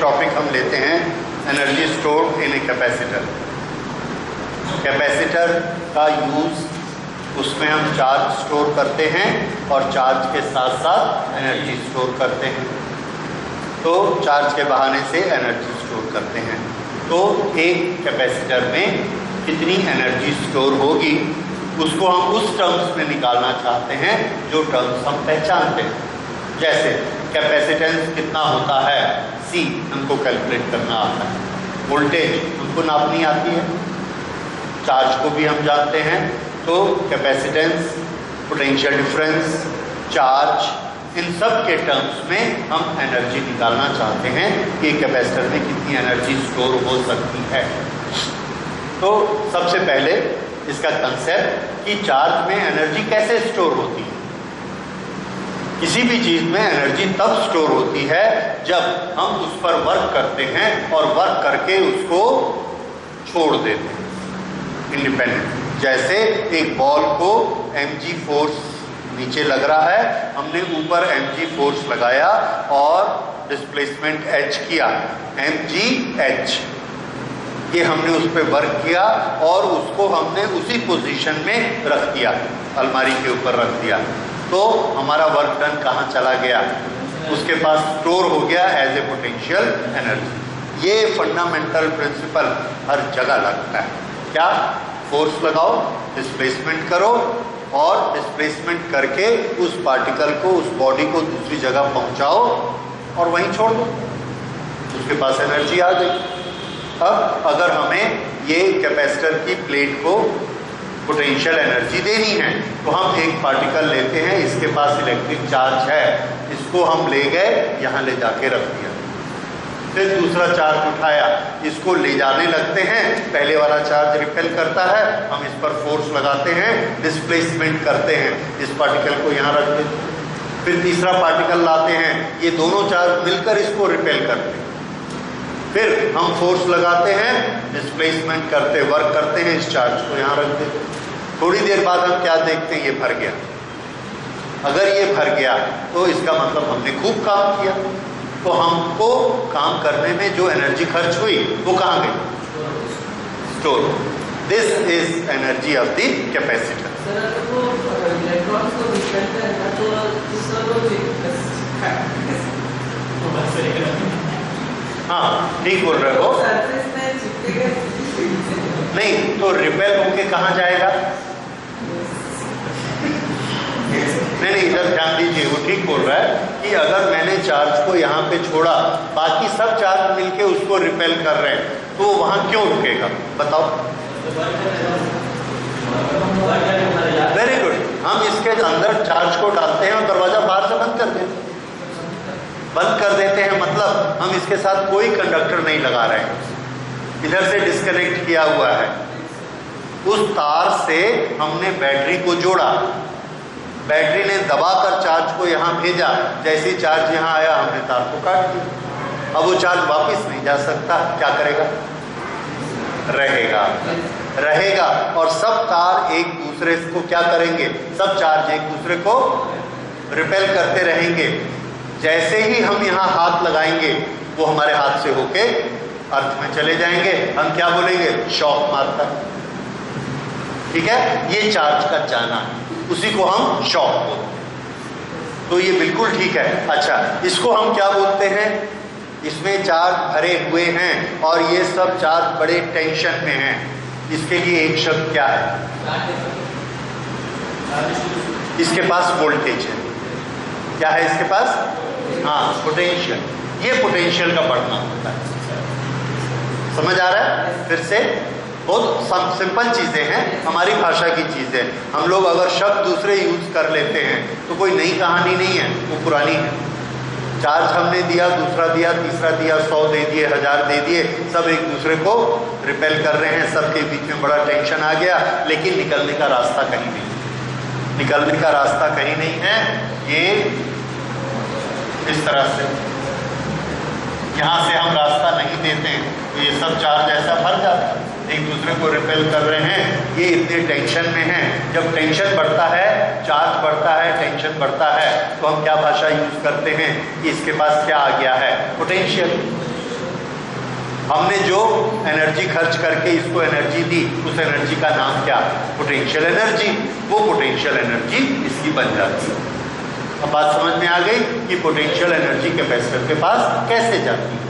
Topic हम लेते हैं energy store in a capacitor. Capacitor का यूज़, उसमें हम चार्ज स्टोर करते हैं और चार्ज के साथ साथ एनर्जी स्टोर करते हैं। तो चार्ज के बहाने से एनर्जी स्टोर करते हैं। तो एक कैपेसिटर में कितनी एनर्जी स्टोर होगी उसको हम उस टर्म्स में निकालना चाहते हैं जो टर्म्स हम पहचानते हैं। जैसे कैपेसिटेंस कितना होता है, C हमको कैलकुलेट करना आता है, वोल्टेज हमको नापनी आती है, चार्ज को भी हम जानते हैं। तो कैपेसिटेंस, पोटेंशियल डिफरेंस, चार्ज, इन सब के टर्म्स में हम एनर्जी निकालना चाहते हैं कि कैपेसिटर में कितनी एनर्जी स्टोर हो सकती है। तो सबसे पहले इसका कंसेप्ट कि चार्ज में एनर्जी कैसे स्टोर होती है। किसी भी चीज़ में एनर्जी तब स्टोर होती है जब हम उस पर वर्क करते हैं और वर्क करके उसको छोड़ देते हैं इंडिपेंडेंट। जैसे एक बॉल को mg फोर्स नीचे लग रहा है, हमने ऊपर mg फोर्स लगाया और डिस्प्लेसमेंट h किया, mgh, ये हमने उस पर वर्क किया और उसको हमने उसी पोजीशन में रख दिया, अलमारी के ऊपर रख दिया। तो हमारा वर्क डन कहाँ चला गया, उसके पास स्टोर हो गया एज ए पोटेंशियल एनर्जी। ये फंडामेंटल प्रिंसिपल हर जगह लगता है। क्या? फोर्स लगाओ, डिस्प्लेसमेंट करो और डिस्प्लेसमेंट करके उस पार्टिकल को, उस बॉडी को दूसरी जगह पहुंचाओ और वहीं छोड़ दो, उसके पास एनर्जी आ गई। अब अगर हमें ये कैपेसिटर की प्लेट को पोटेंशियल एनर्जी देनी है तो हम एक पार्टिकल लेते हैं, इसके पास इलेक्ट्रिक चार्ज है, इसको हम ले गए, यहाँ ले जाके रख दिया। फिर दूसरा चार्ज उठाया, इसको ले जाने लगते हैं, पहले वाला चार्ज रिपेल करता है, हम इस पर फोर्स लगाते हैं, डिस्प्लेसमेंट करते हैं, इस पार्टिकल को यहाँ रख देते हैं। फिर तीसरा पार्टिकल लाते हैं, ये दोनों चार्ज मिलकर इसको रिपेल करते हैं। फिर हम फोर्स लगाते हैं, डिस्प्लेसमेंट करते, वर्क करते हैं, इस चार्ज को यहाँ रख देते हैं। थोड़ी देर बाद हम क्या देखते हैं, ये भर गया। अगर ये भर गया तो इसका मतलब हमने खूब काम किया। तो हमको काम करने में जो एनर्जी खर्च हुई वो कहाँ गई? Store. This is energy of the capacitor. हाँ, ठीक बोल रहे हो। नहीं तो रिपेल होके कहाँ जाएगा? नहीं, इधर ध्यान दीजिए, वो ठीक बोल रहा है कि अगर मैंने चार्ज को यहाँ पे छोड़ा, बाकी सब चार्ज मिलके उसको रिपेल कर रहे हैं, तो वो वहाँ क्यों रुकेगा? बताओ। Very good. हम इसके अंदर चार्ज को डालते हैं और दरवाजा बाहर से बंद कर देते हैं, मतलब हम इसके साथ कोई कंडक्टर नहीं लगा रहे हैं, इधर से डिस्कनेक्ट किया हुआ है। उस तार से हमने बैटरी को जोड़ा, बैटरी ने दबाकर चार्ज को यहाँ भेजा, जैसे ही चार्ज यहाँ आया हमने तार को काट दिया। अब वो चार्ज वापस नहीं जा सकता, क्या करेगा? रहेगा और सब तार एक दूसरे को क्या करेंगे? सब चार्ज एक दूसरे को रिपेल करते रहेंगे। जैसे ही हम यहाँ हाथ लगाएंगे वो हमारे हाथ से होके अर्थ में चले जाएंगे, हम क्या बोलेंगे? शॉक मारता है। ठीक है, ये चार्ज का जाना है, उसी को हम शॉक बोलते हैं। तो ये बिल्कुल ठीक है। अच्छा, इसको हम क्या बोलते हैं? इसमें चार्ज भरे हुए हैं और ये सब चार्ज बड़े टेंशन में हैं, इसके लिए एक शब्द क्या है? इसके पास वोल्टेज है। क्या है इसके पास? हाँ, पोटेंशियल। ये पोटेंशियल का बढ़ना होता है। समझ आ रहा है? फिर से बहुत सिंपल चीज़ें हैं, हमारी भाषा की चीज़ें। हम लोग अगर शब्द दूसरे यूज कर लेते हैं तो कोई नई कहानी नहीं है, वो पुरानी है। चार्ज हमने दिया, दूसरा दिया, तीसरा दिया, 100 दे दिए, 1000 दे दिए, सब एक दूसरे को रिपेल कर रहे हैं, सबके बीच में बड़ा टेंशन आ गया, लेकिन निकलने का रास्ता कहीं नहीं, निकलने का रास्ता कहीं नहीं है। ये इस तरह से यहाँ से हम रास्ता नहीं देते हैं तो ये सब चार्ज ऐसा भर जाता है, एक दूसरे को रिपेल कर रहे हैं, ये इतने टेंशन में हैं। जब टेंशन बढ़ता है, चार्ज बढ़ता है, टेंशन बढ़ता है, तो हम क्या भाषा यूज करते हैं कि इसके पास क्या आ गया है? पोटेंशियल। हमने जो एनर्जी खर्च करके इसको एनर्जी दी, उस एनर्जी का नाम क्या? Potential energy. वो पोटेंशियल एनर्जी इसकी बन जाती है। अब बात समझ में आ गई कि पोटेंशियल एनर्जी कैपेसिटर के पास कैसे जाती है।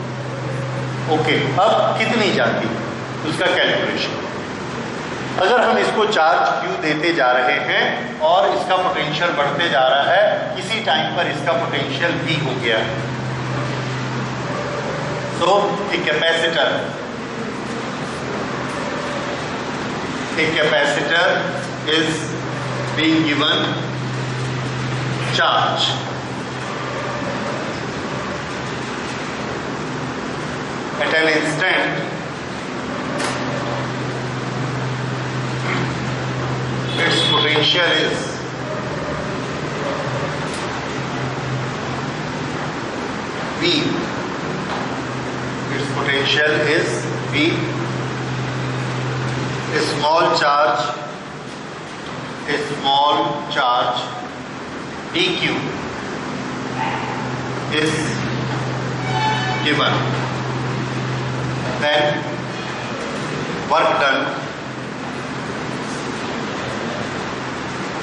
ओके, अब कितनी जाती है उसका कैलकुलेशन। अगर हम इसको चार्ज Q देते जा रहे हैं और इसका पोटेंशियल बढ़ते जा रहा है, किसी टाइम पर इसका पोटेंशियल V हो गया है, तो a capacitor is being given charge at an instant its potential is V. Its potential is V. A small charge dq is given. Then work done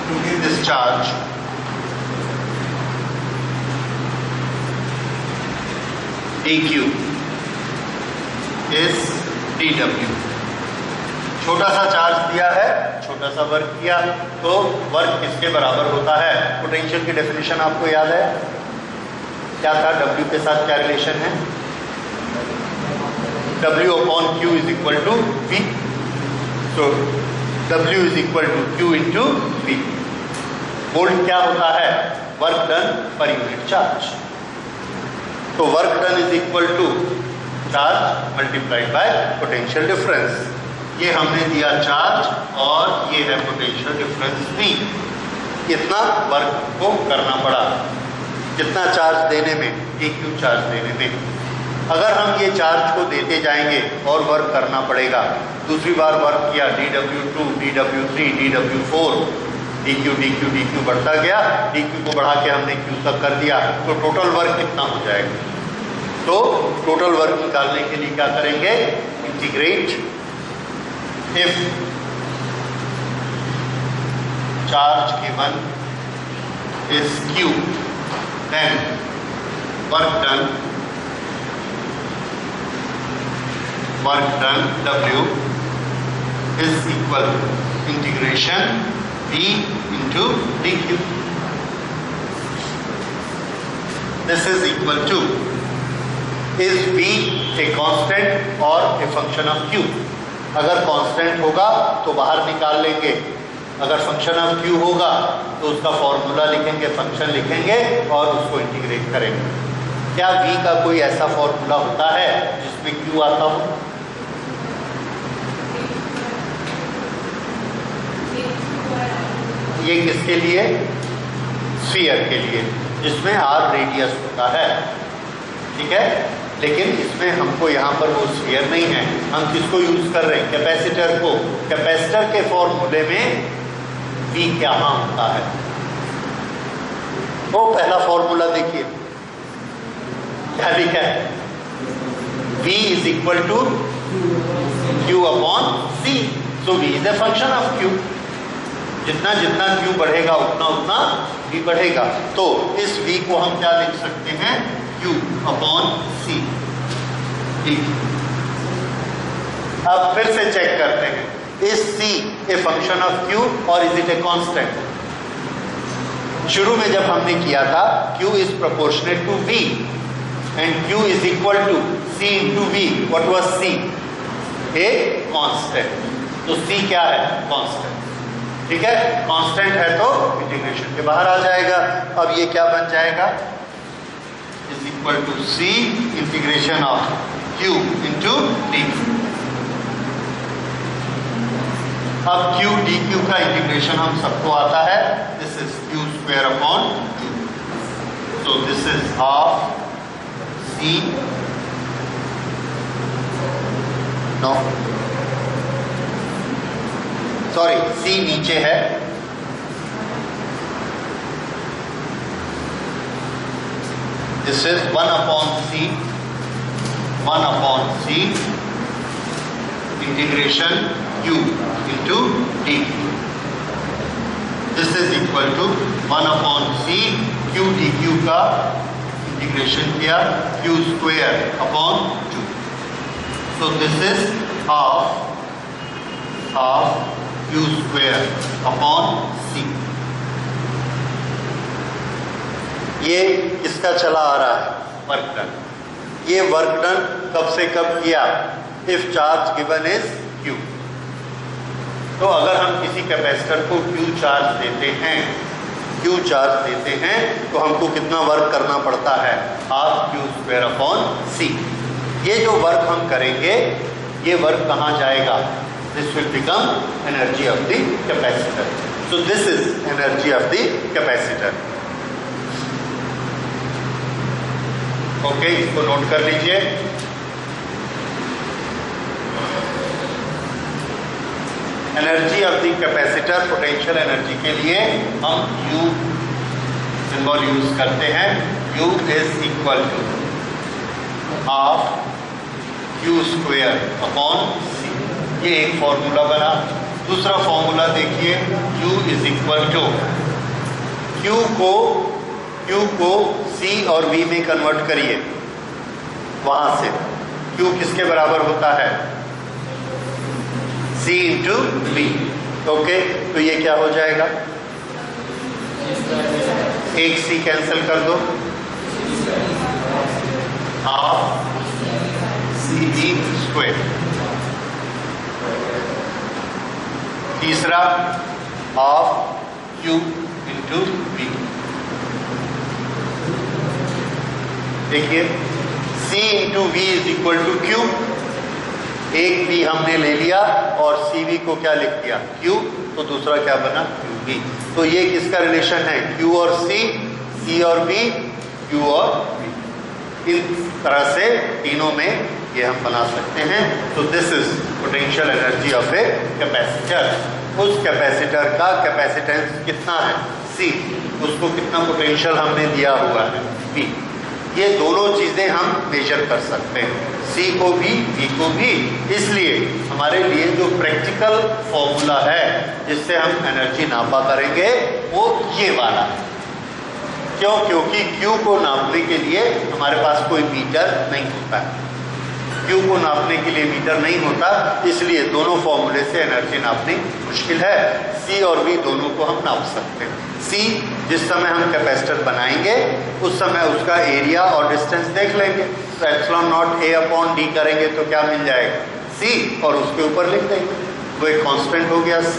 to give this charge dq is dw. छोटा सा charge दिया है, छोटा सा work किया, तो work किसके बराबर होता है? पोटेंशियल की डेफिनेशन आपको याद है क्या था? W के साथ क्या रिलेशन है? W upon Q is equal to V। तो W is equal to Q into V। Volt क्या होता है? Work done per unit charge. तो work done is equal to charge multiplied by potential difference. ये हमने दिया charge और ये है पोटेंशियल डिफरेंस V। कितना वर्क को करना पड़ा, कितना चार्ज देने में? dq चार्ज देने में। अगर हम ये चार्ज को देते जाएंगे और वर्क करना पड़ेगा, दूसरी बार वर्क किया, dw2, dw3, dw4, dq बढ़ता गया, dq को बढ़ा के हमने q तक कर दिया, तो टोटल वर्क कितना हो जाएगा? तो टोटल वर्क निकालने के लिए क्या करेंगे? Integrate. If charge given is Q, then work done W is equal to integration V into dq. This is equal to, is V a constant or a function of Q? अगर constant होगा तो बाहर निकाल लेंगे, अगर function of Q होगा तो उसका फॉर्मूला लिखेंगे, फंक्शन लिखेंगे और उसको इंटीग्रेट करेंगे। क्या V का कोई ऐसा फॉर्मूला होता है जिसमें Q आता हो? ये किसके लिए? स्फीयर के लिए, जिसमें R रेडियस होता है, ठीक है। लेकिन इसमें हमको यहाँ पर वो स्फीयर नहीं है, हम किसको यूज कर रहे हैं? कैपेसिटर को। कैपेसिटर के फॉर्मूले में V क्या होता है? वो पहला फॉर्मूला देखिए क्या लिखा है? V is equal to Q upon C। So V is a function of Q। जितना जितना Q बढ़ेगा उतना उतना V बढ़ेगा। तो इस V को हम क्या लिख सकते हैं? Q upon C। अब फिर से चेक करते हैं, is C a function of Q और इज इट ए कांस्टेंट? शुरू में जब हमने किया था Q is proportionate to V and Q is equal to C into V। What was C? A constant. तो C क्या है? कांस्टेंट। ठीक है, कांस्टेंट है तो इंटीग्रेशन के बाहर आ जाएगा। अब ये क्या बन जाएगा? Is equal to C integration of Q into dq। अब Q dq का इंटीग्रेशन हम सबको आता है, this is Q square upon Q। तो this is half C, no sorry C नीचे है, this is 1 upon C 1/c integration q into dq. This is equal to 1/c q dq का integration किया q square upon 2. So this is half q square upon c. ये किसका चला आ रहा है? Work done. ये वर्क डन कब से कब किया? If charge given is q. तो अगर हम किसी कैपेसिटर को q चार्ज देते हैं तो हमको कितना वर्क करना पड़ता है? Half q square upon c. ये जो वर्क हम करेंगे, ये वर्क कहाँ जाएगा? This will become energy of the capacitor. So this is energy of the capacitor. Okay, इसको नोट कर लीजिए. Energy of the capacitor, potential energy के लिए हम U सिंबल यूज करते हैं. U is equal to half q square upon c. ये एक फॉर्मूला बना. दूसरा फॉर्मूला देखिए, q is equal to q को c और v में कन्वर्ट करिए. वहां से q किसके बराबर होता है? c into v. ओके, तो ये क्या हो जाएगा? एक c कैंसिल कर दो, हाफ cv स्क्वायर. तीसरा हाफ q इंटू v. देखिए, c into V is equal to q. एक v हमने ले लिया और cv को क्या लिख दिया? q. तो दूसरा क्या बना? qv. तो ये किसका रिलेशन है? q और c और v, q और v. इस तरह से तीनों में ये हम बना सकते हैं. तो this is potential energy of a capacitor. उस कैपेसिटर का कैपेसिटेंस कितना है? C. उसको कितना पोटेंशियल हमने दिया हुआ है? V. ये दोनों चीजें हम मेजर कर सकते हैं, C को भी V को भी. इसलिए हमारे लिए जो प्रैक्टिकल फॉर्मूला है जिससे हम एनर्जी नापा करेंगे वो ये वाला है. क्यों? क्योंकि Q को नापने के लिए हमारे पास कोई मीटर नहीं होता है. Q को नापने के लिए मीटर नहीं होता, इसलिए दोनों फॉर्मूले से एनर्जी नापनी मुश्किल है. C और V दोनों को हम नाप सकते हैं. C जिस समय हम कैपेसिटर बनाएंगे उस समय उसका एरिया और डिस्टेंस देख लेंगे. तो epsilon naught A upon D करेंगे तो क्या मिल जाएगा? C, और उसके ऊपर लिख देंगे. वो एक कांस्टेंट हो गया C.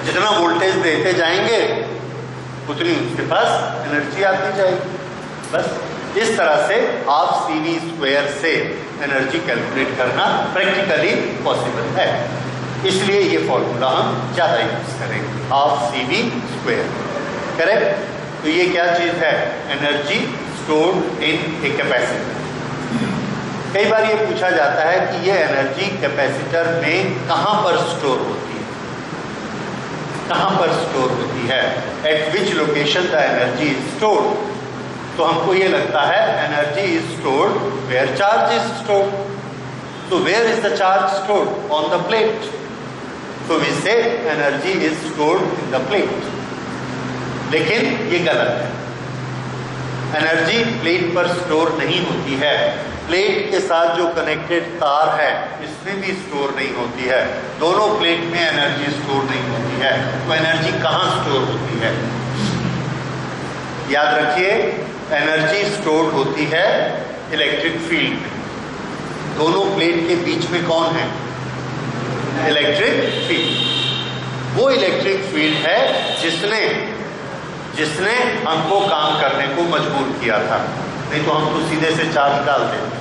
जितना वोल्टेज देते जाएंगे उतनी उसके पास एनर्जी आती जाएगी. बस इस तरह से हाफ CV स्क्वायर से एनर्जी कैलकुलेट करना प्रैक्टिकली पॉसिबल है. इसलिए ये फॉर्मूला हम ज़्यादा यूज करेंगे, हाफ CV स्क्वायर. करेक्ट? तो ये क्या चीज़ है? Energy stored in a capacitor. कई बार ये पूछा जाता है कि ये एनर्जी कैपेसिटर में कहाँ पर स्टोर होती है? कहाँ पर स्टोर होती है? At which location the energy is stored. तो हमको ये लगता है energy is stored where charge is stored. तो where is the charge stored? On the plate. तो we say energy is stored in the plate. लेकिन ये गलत है. एनर्जी प्लेट पर स्टोर नहीं होती है. प्लेट के साथ जो कनेक्टेड तार है इसमें भी स्टोर नहीं होती है. दोनों प्लेट में एनर्जी स्टोर नहीं होती है. तो एनर्जी कहाँ स्टोर होती है? याद रखिए, एनर्जी स्टोर होती है इलेक्ट्रिक फील्ड में. दोनों प्लेट के बीच में कौन है? Electric field. वो इलेक्ट्रिक फील्ड है जिसने हमको काम करने को मजबूर किया था. नहीं तो हम तो सीधे से चार्ज डाल देते.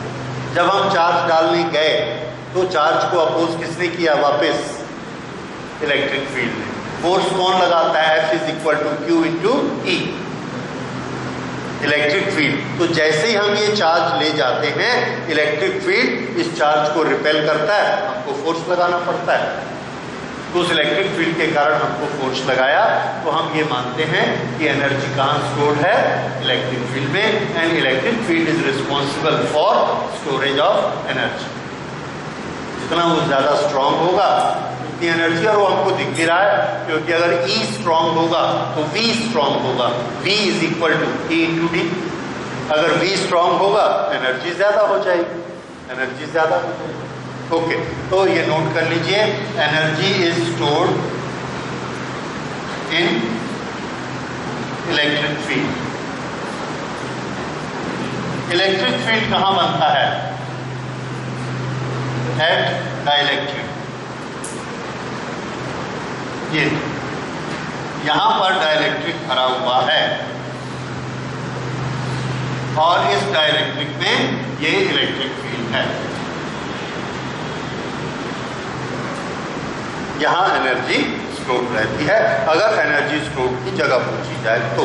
जब हम चार्ज डालने गए तो चार्ज को अपोज किसने किया? वापस इलेक्ट्रिक फील्ड ने. फोर्स कौन लगाता है? F is equal to Q into E. Electric field. तो जैसे ही हम ये चार्ज ले जाते हैं इलेक्ट्रिक फील्ड इस चार्ज को रिपेल करता है, हमको फोर्स लगाना पड़ता है. तो उस इलेक्ट्रिक फील्ड के कारण हमको फोर्स लगाया, तो हम ये मानते हैं कि एनर्जी कहाँ स्टोर्ड है, इलेक्ट्रिक फील्ड में, and electric field is responsible for storage of energy. जितना वो ज़्यादा स्ट्रांग होगा उतनी एनर्जी, और वो हमको दिख भी रहा है, क्योंकि अगर E स्ट्रांग होगा तो V स्ट्रांग होगा, V is equal to E into D. अगर V स्ट्रांग होगा एनर्जी ज़्यादा हो जाएगी, एनर्जी ज़्यादा हो जाएगी। ओके, तो ये नोट कर लीजिए, energy is stored in electric field. Electric field कहाँ बनता है, एट डाइलेक्ट्रिक। ये यहां पर डाइलेक्ट्रिक भरा हुआ है, और इस डाइलेक्ट्रिक में ये इलेक्ट्रिक फील्ड है। यहां एनर्जी स्टोर रहती है, अगर एनर्जी स्टोर की जगह पूछी जाए तो।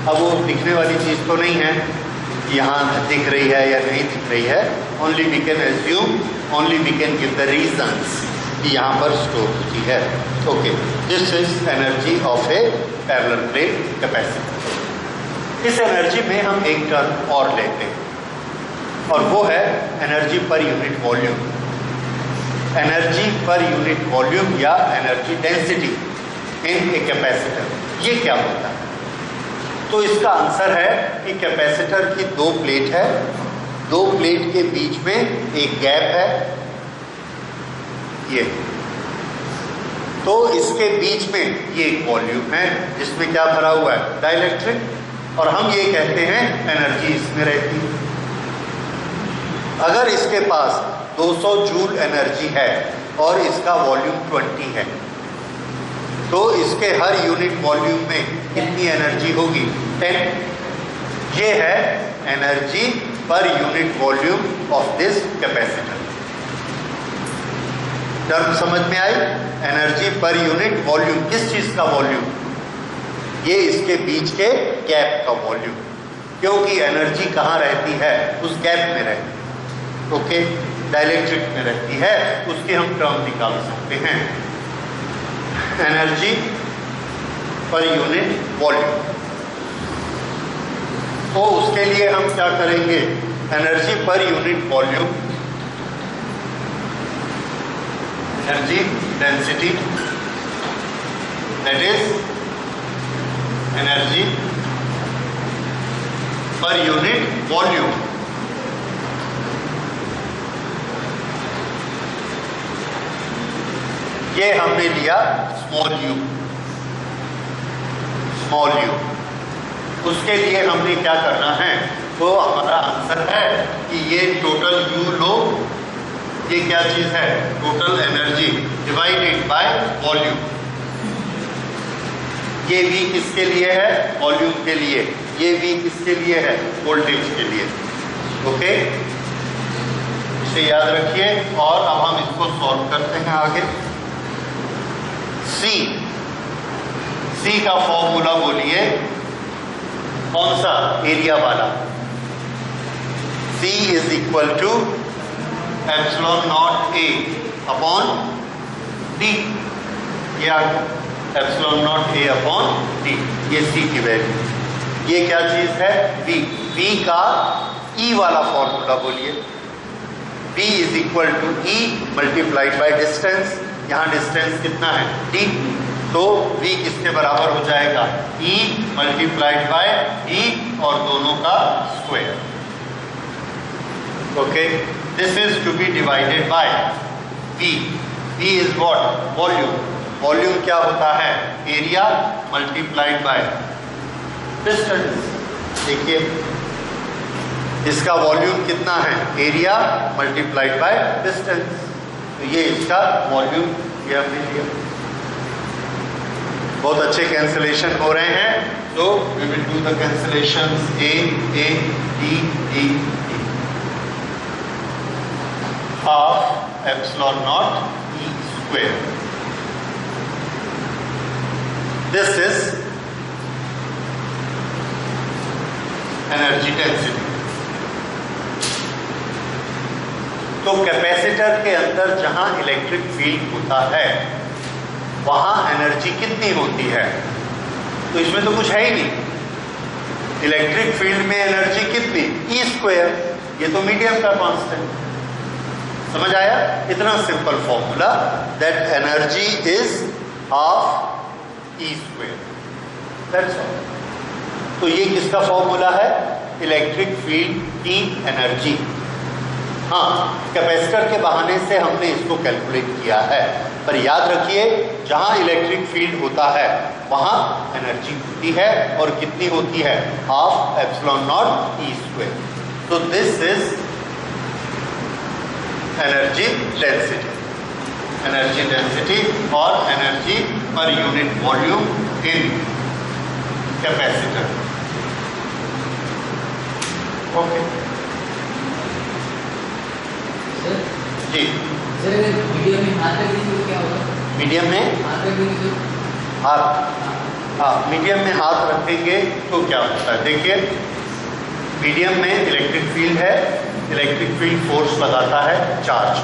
अब वो दिखने वाली चीज तो नहीं है कि यहाँ दिख रही है या नहीं दिख रही है, only we can assume, only we can give the reasons कि यहाँ पर स्टोर होती है। Okay, this is energy of a parallel plate capacitor. इस एनर्जी में हम एक टर्म और लेते हैं, और वो है energy per unit volume. Energy per unit volume या energy density in a capacitor, ये क्या होता है? तो इसका आंसर है कि कैपेसिटर की दो प्लेट है, दो प्लेट के बीच में एक गैप है, ये, तो इसके बीच में ये एक वॉल्यूम है जिसमें क्या भरा हुआ है, डाइलेक्ट्रिक, और हम ये कहते हैं एनर्जी इसमें रहती है। अगर इसके पास 200 जूल एनर्जी है और इसका वॉल्यूम 20 है, तो इसके हर यूनिट वॉल्यूम में कितनी एनर्जी होगी, 10। ये है energy per unit volume of this capacitor. Term समझ में आई? एनर्जी पर यूनिट वॉल्यूम, किस चीज का वॉल्यूम? ये इसके बीच के गैप का वॉल्यूम, क्योंकि एनर्जी कहाँ रहती है, उस गैप में रहती है। ओके, डाइलेक्ट्रिक में रहती है, उसके हम टर्म निकाल सकते हैं, एनर्जी पर यूनिट वॉल्यूम। तो उसके लिए हम क्या करेंगे, energy per unit volume, energy density, that is energy per unit volume. ये हमने लिया स्मॉल यू, स्मॉल यू। उसके लिए हमने क्या करना है, तो हमारा आंसर है कि ये टोटल यू लो, ये क्या चीज है, total energy divided by volume. ये V किसके लिए है, वॉल्यूम के लिए, ये V किसके लिए है, वोल्टेज के लिए। ओके, इसे याद रखिए, और अब हम इसको सॉल्व करते हैं आगे। C का फॉर्मूला बोलिए, कौन सा, एरिया वाला। C is equal to epsilon naught A upon D, ये epsilon naught A upon D, ये C की वैल्यू। ये क्या चीज है, V का E वाला फॉर्मूला बोलिए, V is equal to E multiplied by distance. यहाँ डिस्टेंस कितना है, D, तो V किसके बराबर हो जाएगा, E मल्टीप्लाइड बाय E, और दोनों का square. Okay, this is to be divided by V। V is what, volume. Volume क्या होता है, एरिया मल्टीप्लाइड बाय डिस्टेंस। देखिए इसका वॉल्यूम कितना है, एरिया मल्टीप्लाइड बाय डिस्टेंस, तो ये इसका वॉल्यूम ये हमने लिया। बहुत अच्छे कैंसिलेशन हो रहे हैं, तो we will do the cancellations, A D D D, half epsilon naught E square. This is energy density. तो कैपेसिटर के अंदर जहां इलेक्ट्रिक फील्ड होता है वहां एनर्जी कितनी होती है? तो इसमें तो कुछ है ही नहीं। इलेक्ट्रिक फील्ड में एनर्जी कितनी? E²। ये तो मीडियम का कांस्टेंट। समझ आया? इतना simple formula, that energy is half E²। That's all. तो ये किसका फॉर्मूला है? इलेक्ट्रिक फील्ड की एनर्जी। हाँ, कैपेसिटर के बहाने से हमने इसको कैलकुलेट किया है, पर याद रखिए जहां इलेक्ट्रिक फील्ड होता है वहां एनर्जी होती है, और कितनी होती है? Half epsilon naught E²। तो this is energy density. Energy density और energy per unit volume in capacitor. Okay जी। मीडियम में हाथ रख देंगे तो क्या होगा? मीडियम में हाथ रख देंगे तो हाथ, हाँ, मीडियम में हाथ रखेंगे तो क्या होता है? देखिए, मीडियम में इलेक्ट्रिक फील्ड है। इलेक्ट्रिक फील्ड फोर्स लगाता है चार्ज।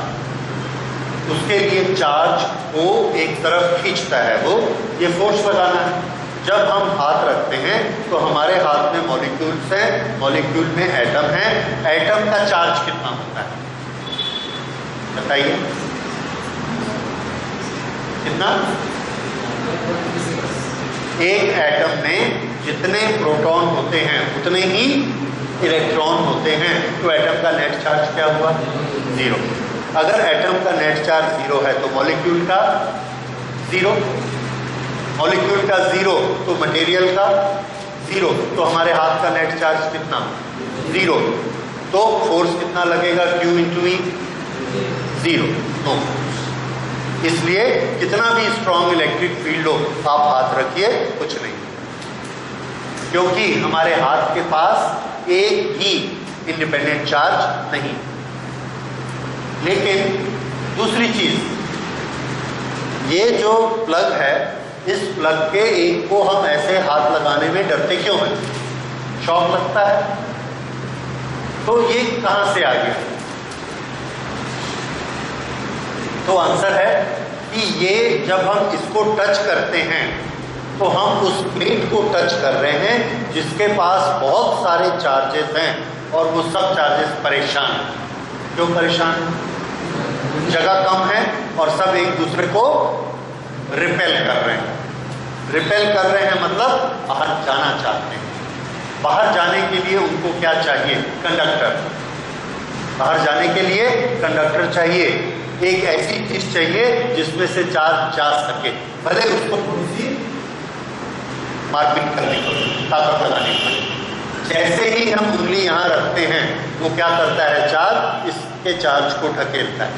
उसके लिए चार्ज को एक तरफ खींचता है, वो ये फोर्स लगाना है। जब हम हाथ रखते हैं तो हमारे हाथ में मॉलिक्यूल्स हैं, मॉलिक्यूल में एटम है। एटम का चार्ज कितना होता है बताइए? कितना? एक एटम में जितने प्रोटॉन होते हैं उतने ही इलेक्ट्रॉन होते हैं। तो एटम का नेट चार्ज क्या हुआ? 0। अगर एटम का नेट चार्ज 0 है तो मॉलिक्यूल का 0। मॉलिक्यूल का 0 तो मटेरियल का 0। तो हमारे हाथ का नेट चार्ज कितना? 0। तो फोर्स कितना लगेगा? Q into E 0। नो। इसलिए कितना भी स्ट्रॉन्ग इलेक्ट्रिक फील्ड हो, आप हाथ रखिए, कुछ नहीं, क्योंकि हमारे हाथ के पास एक ही इंडिपेंडेंट चार्ज नहीं। लेकिन दूसरी चीज, ये जो प्लग है, इस प्लग के एक को हम ऐसे हाथ लगाने में डरते क्यों हैं? शॉक लगता है। तो ये कहां से आ गया? तो आंसर है कि ये जब हम इसको टच करते हैं तो हम उस प्लेट को टच कर रहे हैं जिसके पास बहुत सारे चार्जेस हैं, और वो सब चार्जेस परेशान हैं। क्यों परेशान? जगह कम है और सब एक दूसरे को रिपेल कर रहे हैं। रिपेल कर रहे हैं मतलब बाहर जाना चाहते हैं। बाहर जाने के लिए उनको क्या चाहिए? कंडक्टर। बाहर जाने के लिए कंडक्टर चाहिए। एक ऐसी चीज चाहिए जिसमें से चार्ज जा सके, भले उसको थोड़ी सी मारपीट करनी पड़े, ताकत लगानी पड़े। जैसे ही हम उंगली यहाँ रखते हैं वो क्या करता है? चार्ज इसके चार्ज को ढकेलता है,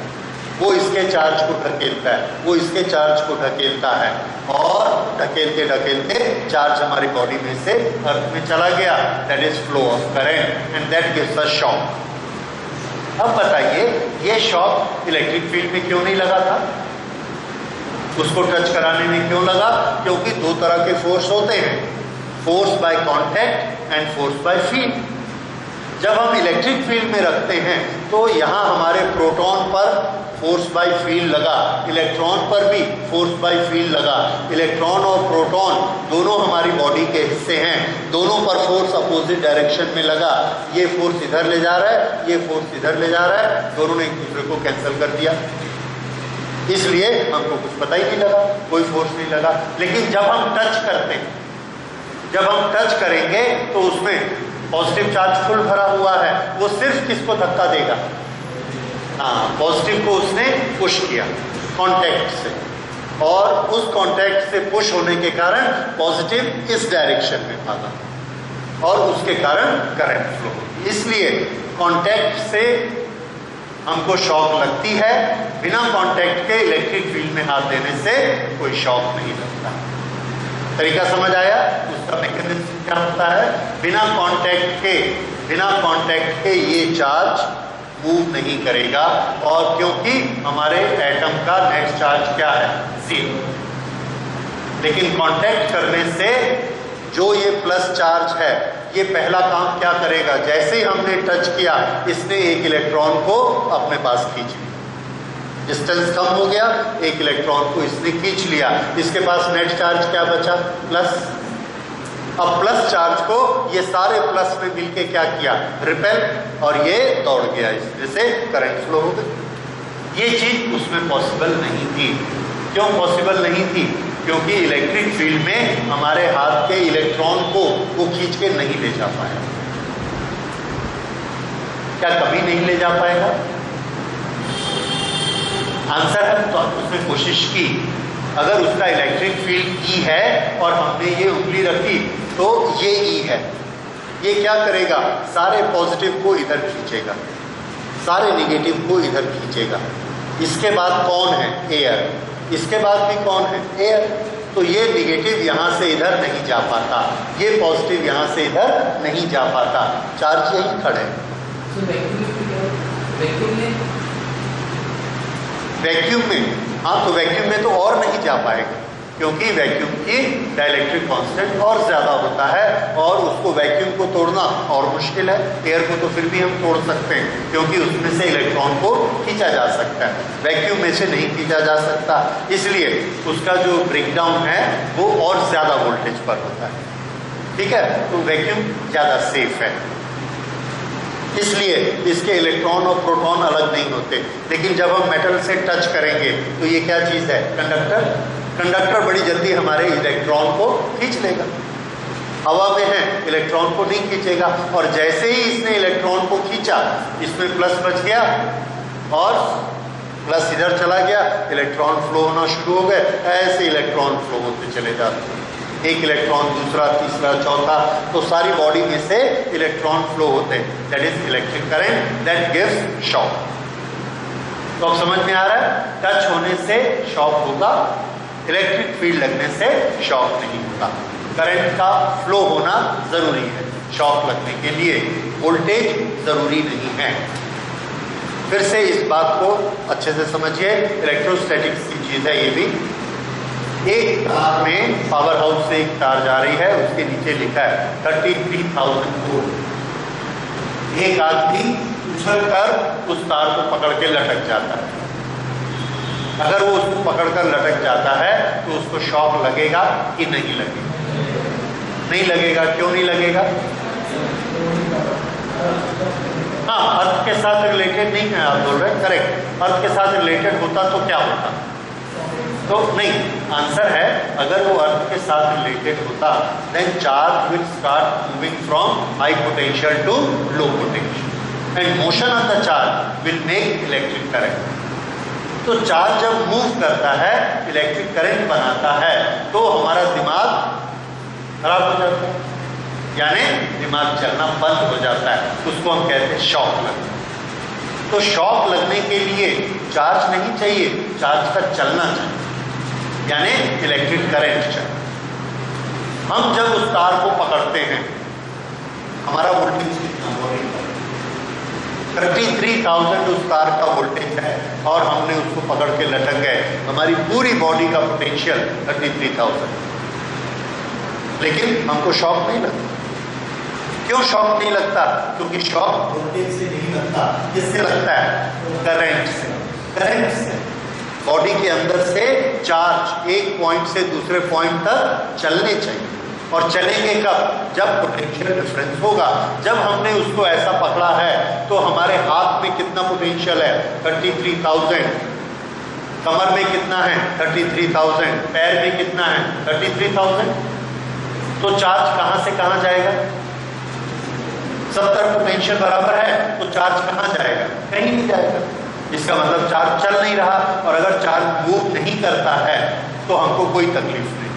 वो इसके चार्ज को ढकेलता है, वो इसके चार्ज को ढकेलता है, और ढकेलते ढकेलते चार्ज हमारी बॉडी में से अर्थ में चला गया। That is flow of current and that gives a shock. अब बताइए, ये शॉक इलेक्ट्रिक फील्ड में क्यों नहीं लगा था? उसको टच कराने में क्यों लगा? क्योंकि दो तरह के फोर्स होते हैं, force by contact and force by field. जब हम इलेक्ट्रिक फील्ड में रखते हैं तो यहाँ हमारे प्रोटॉन पर फोर्स बाय फील्ड लगा, इलेक्ट्रॉन पर भी फोर्स बाय फील्ड लगा। इलेक्ट्रॉन और प्रोटॉन दोनों हमारी बॉडी के हिस्से हैं, दोनों पर फोर्स अपोजिट डायरेक्शन में लगा। ये फोर्स इधर ले जा रहा है, ये फोर्स इधर ले जा रहा है, दोनों ने एक दूसरे को कैंसिल कर दिया। इसलिए हमको कुछ पता ही नहीं लगा, कोई फोर्स नहीं लगा। लेकिन जब हम टच करते हैं, जब हम टच करेंगे तो उसमें पॉजिटिव चार्ज फुल भरा हुआ है, वो सिर्फ किसको धक्का देगा? हाँ, पॉजिटिव को उसने पुश किया कांटेक्ट से, और उस कांटेक्ट से पुश होने के कारण पॉजिटिव इस डायरेक्शन में भागा और उसके कारण करंट फ्लो। इसलिए कांटेक्ट से हमको शॉक लगती है, बिना कांटेक्ट के इलेक्ट्रिक फील्ड में हाथ देने से कोई शॉक नहीं लगता। तरीका समझ आया? उसका मैकेनिज्म क्या होता है? बिना कांटेक्ट के ये चार्ज मूव नहीं करेगा, और क्योंकि हमारे एटम का नेट चार्ज क्या है? 0। लेकिन कांटेक्ट करने से जो ये प्लस चार्ज है, ये पहला काम क्या करेगा? जैसे ही हमने टच किया, इसने एक इलेक्ट्रॉन को अपने पास खींच लिया। डिस्टेंस कम हो गया, एक इलेक्ट्रॉन को इसने खींच लिया, इसके पास नेट चार्ज क्या बचा? प्लस। अब प्लस चार्ज को ये सारे प्लस में मिलके क्या किया? रिपेल, और ये दौड़ गया, इसमें से करंट फ्लो हो गई। ये चीज उसमें पॉसिबल नहीं थी। क्यों पॉसिबल नहीं थी? क्योंकि इलेक्ट्रिक फील्ड में हमारे हाथ के इलेक्ट्रॉन को वो खींच के नहीं ले जा पाया। क्या कभी नहीं ले जा पाएगा? आंसर है तो उसने कोशिश की। अगर उसका इलेक्ट्रिक फील्ड ई है और हमने ये उंगली रखी तो ये ई है, ये क्या करेगा? सारे पॉजिटिव को इधर खींचेगा, सारे निगेटिव को इधर खींचेगा। इसके बाद कौन है? एयर। इसके बाद भी कौन है? एयर। तो ये निगेटिव यहां से इधर नहीं जा पाता, ये पॉजिटिव यहां से इधर नहीं जा पाता, चार्ज यही खड़े। वैक्यूम में, हाँ, तो वैक्यूम में तो और नहीं जा पाएगा, क्योंकि वैक्यूम की डाइलेक्ट्रिक कांस्टेंट और ज्यादा होता है और उसको वैक्यूम को तोड़ना और मुश्किल है। एयर को तो फिर भी हम तोड़ सकते हैं, क्योंकि उसमें से इलेक्ट्रॉन को खींचा जा सकता है, वैक्यूम में से नहीं खींचा जा सकता। इसलिए उसका जो ब्रेकडाउन है वो और ज्यादा वोल्टेज पर होता है। ठीक है, तो वैक्यूम ज्यादा सेफ है, इसलिए इसके इलेक्ट्रॉन और प्रोटॉन अलग नहीं होते। लेकिन जब हम मेटल से टच करेंगे तो ये क्या चीज है? कंडक्टर। कंडक्टर बड़ी जल्दी हमारे इलेक्ट्रॉन को खींच लेगा। हवा में है, इलेक्ट्रॉन को नहीं खींचेगा, और जैसे ही इसने इलेक्ट्रॉन को खींचा, इसमें प्लस बच गया और प्लस इधर चला गया, इलेक्ट्रॉन फ्लो होना शुरू हो गए। ऐसे इलेक्ट्रॉन फ्लो होते चले जाते हैं, एक इलेक्ट्रॉन, दूसरा, तीसरा, चौथा, तो सारी बॉडी में से इलेक्ट्रॉन फ्लो होते हैं। That is electric current that gives shock. तो अब समझ में आ रहा है? टच होने से शॉक होगा, इलेक्ट्रिक फील्ड लगने से शॉक नहीं होता। करंट का फ्लो होना जरूरी है शॉक लगने के लिए, वोल्टेज जरूरी नहीं है। फिर से इस बात को अच्छे से समझिए, इलेक्ट्रोस्टैटिक्स की चीज है ये भी। एक तार में, पावर हाउस से एक तार जा रही है, उसके नीचे लिखा है 33,000 वोल्ट। एक आदमी उछल कर उस तार को पकड़ के लटक जाता है। अगर वो उसको पकड़कर लटक जाता है तो उसको शॉक लगेगा कि नहीं लगेगा? नहीं लगेगा। क्यों नहीं लगेगा? हाँ, अर्थ के साथ रिलेटेड नहीं है, आप बोल रहे हैं, करेक्ट। अर्थ के साथ रिलेटेड होता तो क्या होता? तो नहीं, आंसर है अगर वो अर्थ के साथ रिलेटेड होता then charge will start moving from high potential to low potential and motion of the charge will make electric current. तो चार्ज जब मूव करता है, इलेक्ट्रिक करंट बनाता है, तो हमारा दिमाग खराब हो जाता है, यानी दिमाग चलना बंद हो जाता है। उसको हम कहते हैं शॉक लगना। तो शॉक लगने के लिए चार्ज नहीं चाहिए, चार्ज का चलना चाहिए, यानी इलेक्ट्रिक करंट चाहिए। हम जब उस तार को पकड़ते हैं, हमारा वोल्टेज कितना है? 33,000 उस तार का वोल्टेज है और हमने उसको पकड़ के लटक गए। हमारी पूरी बॉडी का पोटेंशियल 33,000, लेकिन हमको शॉक नहीं लगता। क्यों शॉक नहीं लगता? क्योंकि शॉक वोल्टेज से नहीं लगता। किससे लगता है? करंट से। करंट से बॉडी के अंदर से चार्ज एक पॉइंट से दूसरे पॉइंट तक चलने चाहिए, और चलेंगे कब? जब पोटेंशियल डिफरेंस होगा। जब हमने उसको ऐसा पकड़ा है तो हमारे हाथ में कितना पोटेंशियल है? 33,000। कमर में कितना है? 33,000। पैर में कितना है? 33,000। तो चार्ज कहां से कहां जाएगा? 70 पोटेंशियल बराबर है, तो चार्ज कहां जाएगा? कहीं नहीं जाएगा। इसका मतलब चार्ज चल नहीं रहा, और अगर चार्ज मूव नहीं करता है तो हमको कोई तकलीफ नहीं,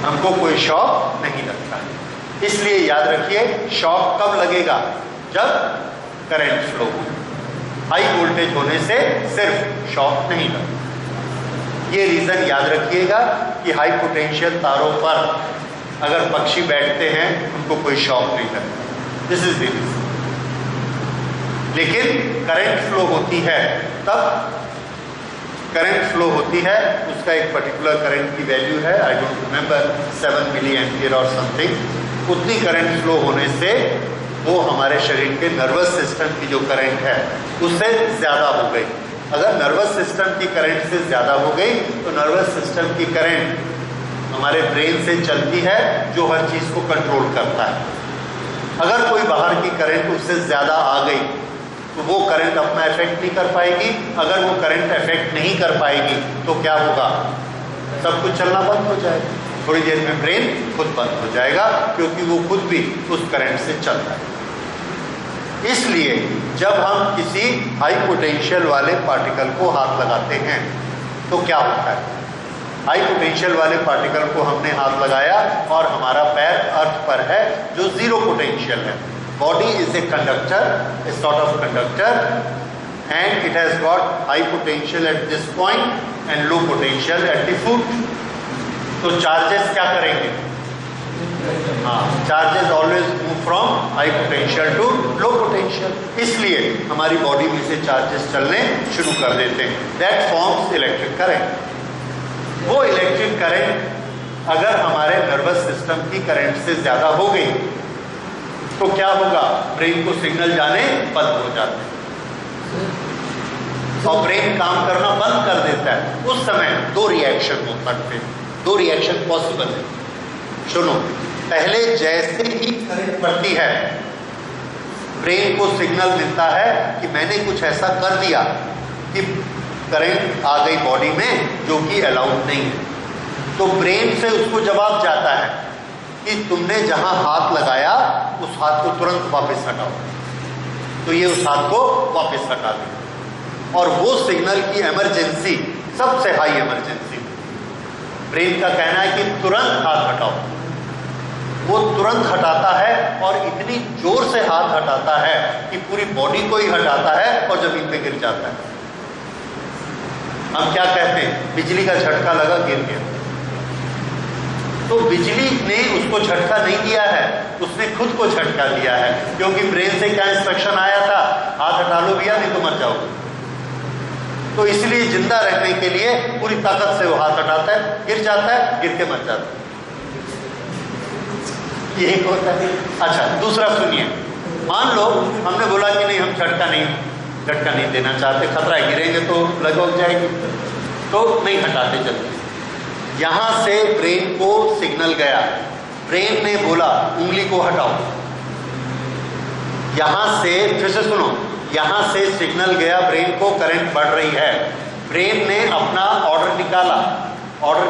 हमको कोई शॉक नहीं लगता है। इसलिए याद रखिए, शॉक कब लगेगा? जब करंट फ्लो हो। हाई वोल्टेज होने से सिर्फ शॉक नहीं लगता। ये रीजन याद रखिएगा कि हाई पोटेंशियल तारों पर अगर पक्षी बैठते हैं उनको कोई शॉक नहीं लगता। This is the reason. लेकिन करंट फ्लो होती है, तब करंट फ्लो होती है, उसका एक पर्टिकुलर करंट की वैल्यू है, I don't remember, 7 milli ampere और समथिंग। उतनी करंट फ्लो होने से वो हमारे शरीर के नर्वस सिस्टम की जो करंट है उससे ज्यादा हो गई, अगर नर्वस सिस्टम की करंट से ज़्यादा हो गई तो नर्वस सिस्टम की करंट हमारे ब्रेन से चलती है, जो हर चीज़ को कंट्रोल करता है। अगर कोई बाहर की करंट उससे ज़्यादा आ गई तो वो करंट अपना इफेक्ट नहीं कर पाएगी। अगर वो करंट इफेक्ट नहीं कर पाएगी तो क्या होगा, सब कुछ चलना बंद हो जाएगा। थोड़ी देर में ब्रेन खुद बंद हो जाएगा, क्योंकि वो खुद भी उस करंट से चलता है। इसलिए जब हम किसी हाई पोटेंशियल वाले पार्टिकल को हाथ लगाते हैं तो क्या होता है, हाई पोटेंशियल वाले पार्टिकल को हमने हाथ लगाया और हमारा पैर अर्थ पर है जो जीरो पोटेंशियल है। Body is a conductor, a sort of conductor, and it has got high potential at this point and low potential at the foot. तो चार्जेस क्या करेंगे, हाँ, charges always move from high potential to low potential. इसलिए हमारी body में से charges चलने शुरू कर देते हैं। That forms electric current. वो इलेक्ट्रिक करंट अगर हमारे नर्वस सिस्टम की करंट से ज्यादा हो गई तो क्या होगा, ब्रेन को सिग्नल जाने बंद हो जाते हैं और ब्रेन काम करना बंद कर देता है। उस समय दो रिएक्शन हो सकते हैं, दो रिएक्शन पॉसिबल है। सुनो, पहले जैसे ही करंट बढ़ती है ब्रेन को सिग्नल मिलता है कि मैंने कुछ ऐसा कर दिया कि करंट आ गई बॉडी में जो कि अलाउड नहीं है। तो ब्रेन से उसको जवाब जाता है कि तुमने जहां हाथ लगाया उस हाथ को तुरंत वापस हटाओ। तो ये उस हाथ को वापस हटा दे और वो सिग्नल की इमरजेंसी, सबसे हाई इमरजेंसी, ब्रेन का कहना है कि तुरंत हाथ हटाओ। वो तुरंत हटाता है और इतनी जोर से हाथ हटाता है कि पूरी बॉडी को ही हटाता है और जमीन पे गिर जाता है। हम क्या कहते हैं, बिजली का झटका लगा, गिर गया। तो बिजली ने उसको झटका नहीं दिया है, उसने खुद को झटका दिया है, क्योंकि ब्रेन से क्या इंस्ट्रक्शन आया था, हाथ हटा लो भैया नहीं तो मर जाओगे। तो इसलिए जिंदा रहने के लिए पूरी ताकत से वो हाथ हटाता है, गिर जाता है, गिर के मर जाता है। यही होता है। अच्छा, दूसरा सुनिए, मान लो हमने बोला कि नहीं हम झटका नहीं देना चाहते, खतरा है, गिरेंगे तो लग जाएगी, तो नहीं हटाते जल्दी। यहां से ब्रेन को सिग्नल गया, ब्रेन ने बोला उंगली को हटाओ। यहां से फिर से सुनो, यहां से सिग्नल गया ब्रेन को, करंट बढ़ रही है। ब्रेन ने अपना ऑर्डर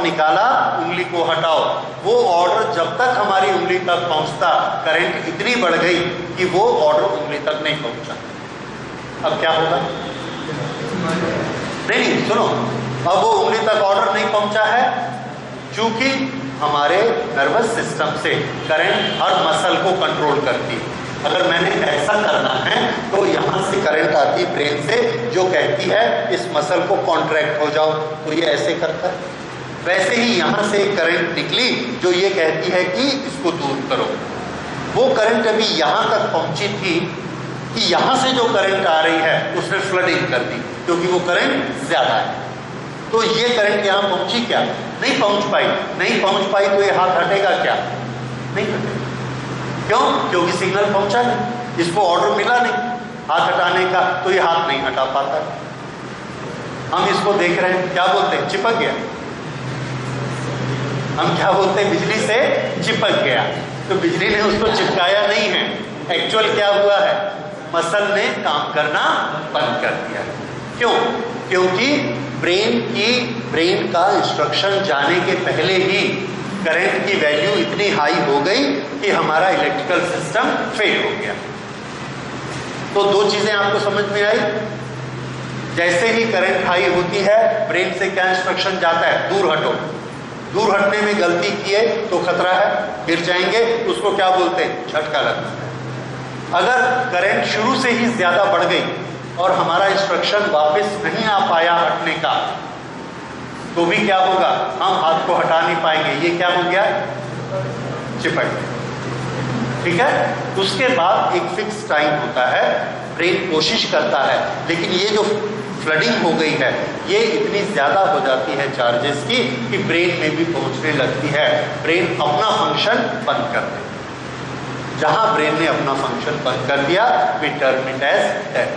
निकाला उंगली को हटाओ। वो ऑर्डर जब तक हमारी उंगली तक पहुंचता, करंट इतनी बढ़ गई कि वो ऑर्डर उंगली तक नहीं पहुंचा। अब क्या होगा, नहीं सुनो, अब वो उंगली तक ऑर्डर नहीं पहुंचा है, चूंकि हमारे नर्वस सिस्टम से करंट हर मसल को कंट्रोल करती है। अगर मैंने ऐसा करना है तो यहाँ से करंट आती ब्रेन से, जो कहती है इस मसल को कॉन्ट्रैक्ट हो जाओ, तो ये ऐसे करता है। वैसे ही यहाँ से करंट निकली जो ये कहती है कि इसको दूर करो। वो करंट अभी यहाँ तक पहुंची थी कि यहाँ से जो करंट आ रही है उसने फ्लडिंग कर दी, क्योंकि वो करंट ज्यादा है। तो ये करंट यहाँ पहुंची क्या, नहीं पहुंच पाई तो ये हाथ हटेगा क्या, नहीं हटेगा। क्यों, क्योंकि सिग्नल पहुंचा नहीं, इसको ऑर्डर मिला नहीं हाथ हटाने का, तो ये हाथ नहीं हटा पाता। हम इसको देख रहे हैं, क्या बोलते हैं, चिपक गया। हम क्या बोलते हैं, बिजली से चिपक गया। तो बिजली ने उसको चिपकाया नहीं है, एक्चुअल क्या हुआ है, मसल ने काम करना बंद कर दिया। क्यों, क्योंकि ब्रेन का इंस्ट्रक्शन जाने के पहले ही करंट की वैल्यू इतनी हाई हो गई कि हमारा इलेक्ट्रिकल सिस्टम फेल हो गया। तो दो चीजें आपको समझ में आई। जैसे ही करंट हाई होती है ब्रेन से क्या इंस्ट्रक्शन जाता है, दूर हटो। दूर हटने में गलती किए तो खतरा है, गिर जाएंगे, उसको क्या बोलते हैं, झटका लगता है। अगर करंट शुरू से ही ज्यादा बढ़ गई और हमारा इंस्ट्रक्शन वापस नहीं आ पाया हटने का, तो भी क्या होगा, हम हाथ को हटा नहीं पाएंगे। ये क्या हो गया, चिपक। ठीक है, उसके बाद एक फिक्स टाइम होता है, ब्रेन कोशिश करता है, लेकिन ये जो फ्लडिंग हो गई है ये इतनी ज्यादा हो जाती है चार्जेस की कि ब्रेन में भी पहुंचने लगती है। ब्रेन अपना फंक्शन बंद कर दे। जहां ब्रेन ने अपना फंक्शन बंद कर दिया, we term it as death.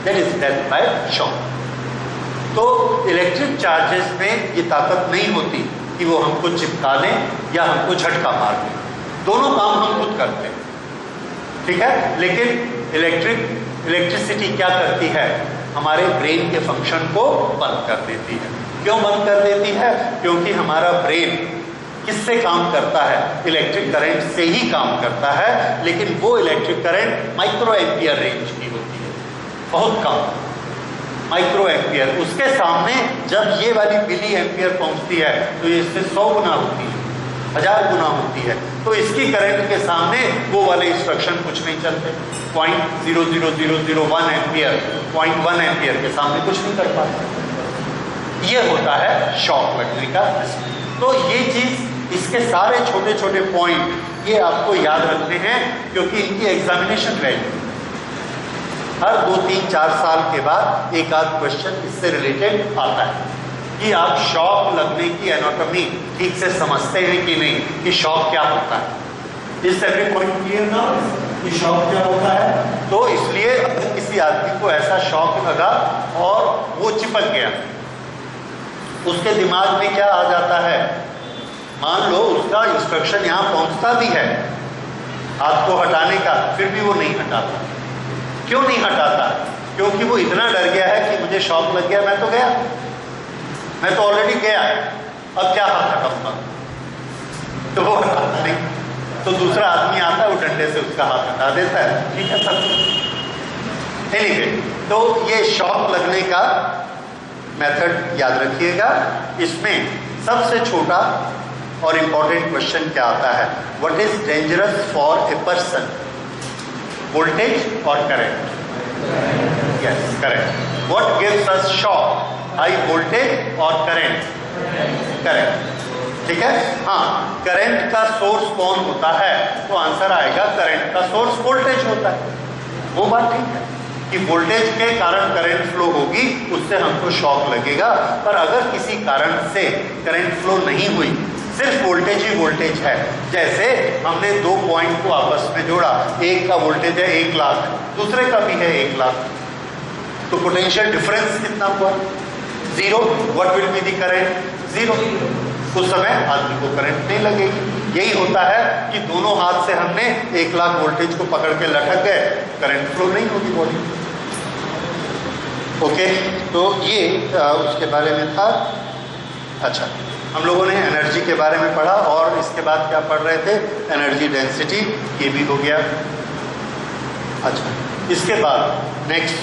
That is death by shock. तो इलेक्ट्रिक चार्जेस में ये ताकत नहीं होती कि वो हमको चिपका दें या हमको झटका मार दें, दोनों काम हम खुद करते हैं, ठीक है। लेकिन इलेक्ट्रिसिटी क्या करती है, हमारे ब्रेन के फंक्शन को बंद कर देती है। क्यों बंद कर देती है? क्योंकि हमारा ब्रेन किससे काम करता है, इलेक्ट्रिक करंट से ही काम करता है, लेकिन वो electric current micro ampere range की होती है, बहुत कम माइक्रो एम्पियर। उसके सामने जब ये वाली मिली एम्पियर पहुंचती है तो ये इससे 100 गुना होती है, 1000 गुना होती है। तो इसकी करंट के सामने वो वाले इंस्ट्रक्शन कुछ नहीं चलते। 0.00001 एम्पियर, 0.1 एम्पियर के सामने कुछ नहीं कर पाते। ये होता है शॉक लगने का। तो ये चीज, इसके सारे छोटे छोटे पॉइंट ये आपको याद रखने हैं, क्योंकि इनकी एग्जामिनेशन रहेगी हर 2, 3, 4 साल के बाद एक आध क्वेश्चन इससे रिलेटेड आता है कि आप शॉक लगने की एनाटॉमी ठीक से समझते हैं कि नहीं, कि शॉक क्या होता है। इस एवरी पॉइंट क्लियर ना कि शॉक क्या होता है। तो इसलिए अगर किसी आदमी को ऐसा शॉक लगा और वो चिपक गया, उसके दिमाग में क्या आ जाता है, मान लो उसका इंस्ट्रक्शन यहाँ पहुंचता भी है हाथ को हटाने का, फिर भी वो नहीं हटाता। क्यों नहीं हटाता? क्योंकि वो इतना डर गया है कि मुझे शॉक लग गया, मैं तो गया, मैं तो ऑलरेडी गया, अब क्या हाथ हटाऊंगा, तो वो हटाता नहीं। तो दूसरा आदमी आता है, वो डंडे से उसका हाथ हटा देता है, ठीक है सब। एनीवे, तो ये शॉक लगने का मेथड याद रखिएगा। इसमें सबसे छोटा और इंपॉर्टेंट क्वेश्चन क्या आता है, what is dangerous for a person, voltage और current? Yes, correct. What gives us shock, high voltage और करंट? करंट, ठीक है। हाँ, करंट का सोर्स कौन होता है, तो आंसर आएगा करंट का सोर्स वोल्टेज होता है। वो बात ठीक है कि वोल्टेज के कारण करंट फ्लो होगी, उससे हमको शॉक लगेगा। पर अगर किसी कारण से करंट फ्लो नहीं हुई, सिर्फ वोल्टेज ही वोल्टेज है, जैसे हमने 2 पॉइंट को आपस में जोड़ा, एक का वोल्टेज है 1 लाख, दूसरे का भी है 1 लाख, तो पोटेंशियल डिफरेंस कितना हुआ? 0। What will be the current? 0। उस समय आदमी को करंट नहीं लगेगी। यही होता है कि दोनों हाथ से हमने 1 लाख वोल्टेज को पकड़ के लटक गए, करंट फ्लो नहीं होगी बॉडी। ओके, तो ये उसके बारे में था। अच्छा, हम लोगों ने एनर्जी के बारे में पढ़ा, और इसके बाद क्या पढ़ रहे थे, एनर्जी डेंसिटी, ये भी हो गया। अच्छा, इसके बाद नेक्स्ट